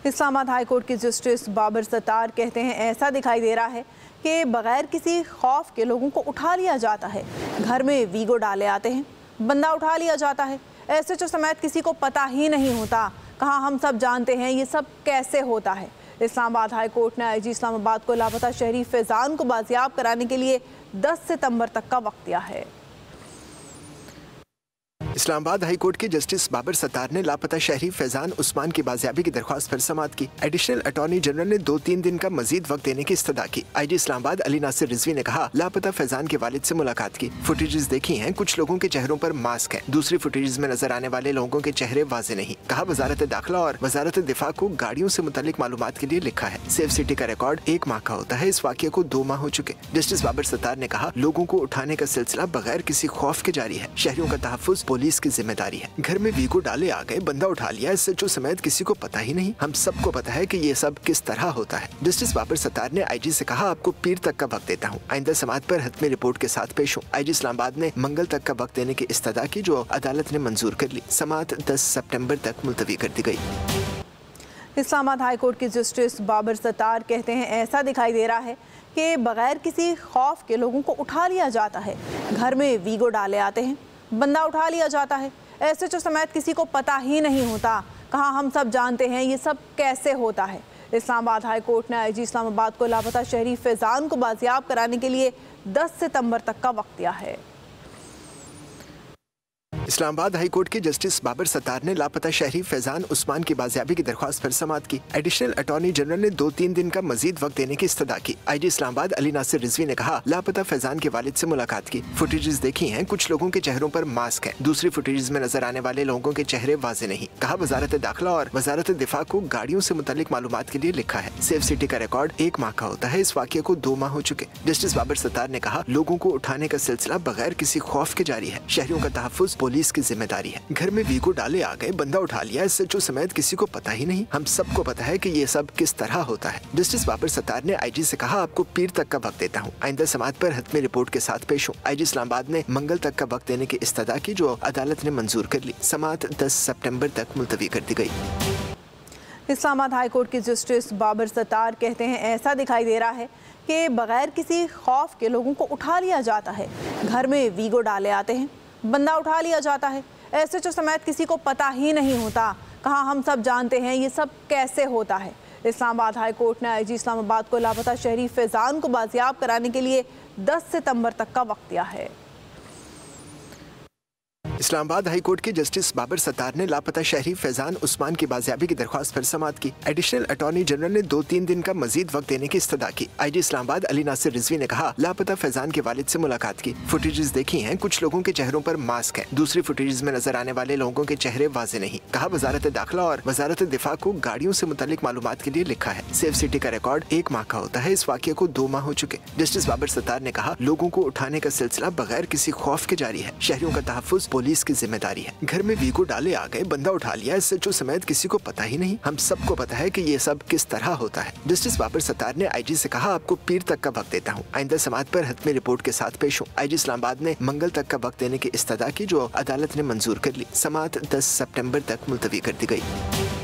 Islamabad high court के justice Babar Sattar कहते हैं ऐसा दिखाई दे रहा है कि बगैर किसी खौफ के लोगों को उठा लिया जाता है। घर में वीगो डाले आते हैं, बंदा उठा लिया जाता है। एसएचओ समेत किसी को पता ही नहीं होता। कहा हम सब जानते हैं ये सब कैसे होता है। इस्लामाबाद हाई कोर्ट ने आईजी इस्लामाबाद को लापता शहरी फैजान को बाजियाब कराने के लिए 10 सितंबर तक का वक्त दिया है। इस्लामाबाद हाई कोर्ट के जस्टिस बाबर सत्तार ने लापता शहरी फैजान उस्मान की बाजियाबी की दरख्वास्त पर समाअत की। एडिशनल अटॉर्नी जनरल ने 2-3 दिन का मजीद वक्त देने की इस्तदा की। आईजी इस्लामाबाद अली नासिर रिजवी ने कहा लापता फैजान के वालिद से मुलाकात की। फुटेजेस देखी हैं, कुछ लोगों के चेहरों पर मास्क है, दूसरी फुटेजेस में नजर आने वाले लोगों के चेहरे वाजे नहीं। कहा वजारत दाखिला और वजारत दिफा को गाड़ियों से मुतालिक मालूमात के लिए लिखा है। सेफ सिटी का रिकॉर्ड 1 माह का होता है, इस वाक़े को 2 माह हो चुके। जस्टिस बाबर सत्तार ने कहा लोगों को उठाने का सिलसिला बगैर किसी खौफ के जारी है। शहरियों का तहफ्फुज पुलिस की जिम्मेदारी है। घर में वीगो डाले आ गए, बंदा उठा लिया, एसएचओ समेत किसी को पता ही नहीं। हम सबको पता है कि ये सब किस तरह होता है। जस्टिस बाबर सत्तार ने आईजी से कहा आपको पीर तक का वक्त देता हूँ, आइंदा समाअत पर हतमी रिपोर्ट के साथ पेश हूँ। आईजी इस्लामाबाद ने मंगल तक का वक्त देने की इस्तदा की, जो अदालत ने मंजूर कर ली। समाअत 10 सितंबर तक मुलतवी कर दी गई। इस्लामाबाद हाई कोर्ट के जस्टिस बाबर सत्तार कहते हैं ऐसा दिखाई दे रहा है कि बगैर किसी खौफ के लोगों को उठा लिया जाता है। घर में वीगो डाले आते हैं, बंदा उठा लिया जाता है। एसएचओ समेत किसी को पता ही नहीं होता। कहा हम सब जानते हैं ये सब कैसे होता है। इस्लामाबाद हाई कोर्ट ने आईजी इस्लामाबाद को लापता शहरी फैजान को बाजियाब कराने के लिए 10 सितंबर तक का वक्त दिया है। इस्लामाबाद हाई कोर्ट के जस्टिस बाबर सत्तार ने लापता शहरी फैजान उस्मान की बाजियाबी की दरख्वास्त पर समाअत की। एडिशनल अटॉर्नी जनरल ने 2-3 दिन का मजीद वक्त देने की इस्तदा की। आईजी इस्लामाबाद अली नासिर रिजवी ने कहा लापता फैजान के वालिद से मुलाकात की। फुटेजेस देखी हैं, कुछ लोगों के चेहरों पर मास्क है, दूसरी फुटेजेस में नजर आने वाले लोगों के चेहरे वाजे नहीं। कहा वजारत दाखिला और वजारत दिफा को गाड़ियों से मुतालिक मालूमात के लिए लिखा है। सेफ सिटी का रिकॉर्ड 1 माह का होता है, इस वाक़े को 2 माह हो चुके। जस्टिस बाबर सत्तार ने कहा लोगों को उठाने का सिलसिला बगैर किसी खौफ के जारी है। शहरियों का तहफ्फुज पुलिस की जिम्मेदारी है। घर में वीगो डाले आ गए, बंदा उठा लिया, एसएचओ समेत किसी को पता ही नहीं। हम सबको पता है कि ये सब किस तरह होता है। जस्टिस बाबर सत्तार ने आईजी से कहा आपको पीर तक का वक्त देता हूँ, आइंदा समाअत पर हतमी रिपोर्ट के साथ पेश हूँ। आईजी इस्लामाबाद ने मंगल तक का वक्त देने की इस्तदा की, जो अदालत ने मंजूर कर ली। समाअत 10 सितंबर तक मुलतवी कर दी गई। इस्लामाबाद हाई कोर्ट के जस्टिस बाबर सत्तार कहते हैं ऐसा दिखाई दे रहा है कि बगैर किसी खौफ के लोगों को उठा लिया जाता है। घर में वीगो डाले आते हैं, बंदा उठा लिया जाता है। एसएचओ समेत किसी को पता ही नहीं होता। कहा हम सब जानते हैं ये सब कैसे होता है। इस्लामाबाद हाई कोर्ट ने आईजी इस्लामाबाद को लापता शहरी फैजान को बाजियाब कराने के लिए 10 सितंबर तक का वक्त दिया है। इस्लामाबाद हाई कोर्ट के जस्टिस बाबर सत्तार ने लापता शहरी फैजान उस्मान की बाजियाबी की दरख्वास्त पर समाअत की। एडिशनल अटॉर्नी जनरल ने 2-3 दिन का मजीद वक्त देने की इस्तदा की। आईजी इस्लामाबाद अली नासिर रिजवी ने कहा लापता फैजान के वालिद से मुलाकात की। फुटेजेस देखी हैं, कुछ लोगों के चेहरों पर मास्क है, दूसरी फुटेजेस में नजर आने वाले लोगों के चेहरे वाजे नहीं। कहा वजारत दाखिला और वजारत दिफा को गाड़ियों से मुतालिक मालूमात के लिए लिखा है। सेफ सिटी का रिकॉर्ड 1 माह का होता है, इस वाक़े को 2 माह हो चुके। जस्टिस बाबर सत्तार ने कहा लोगों को उठाने का सिलसिला बगैर किसी खौफ के जारी है। शहरियों का तहफ्फुज पुलिस की जिम्मेदारी है। घर में वीगो डाले आ गए, बंदा उठा लिया, एसएचओ समेत किसी को पता ही नहीं। हम सबको पता है कि ये सब किस तरह होता है। जस्टिस बाबर सत्तार ने आईजी से कहा आपको पीर तक का वक्त देता हूँ, आइंदा समाअत पर हतमी रिपोर्ट के साथ पेश हूँ। आईजी इस्लामाबाद ने मंगल तक का वक्त देने की इस्तदा की, जो अदालत ने मंजूर कर ली। समाअत 10 सितंबर तक मुलतवी कर दी गई।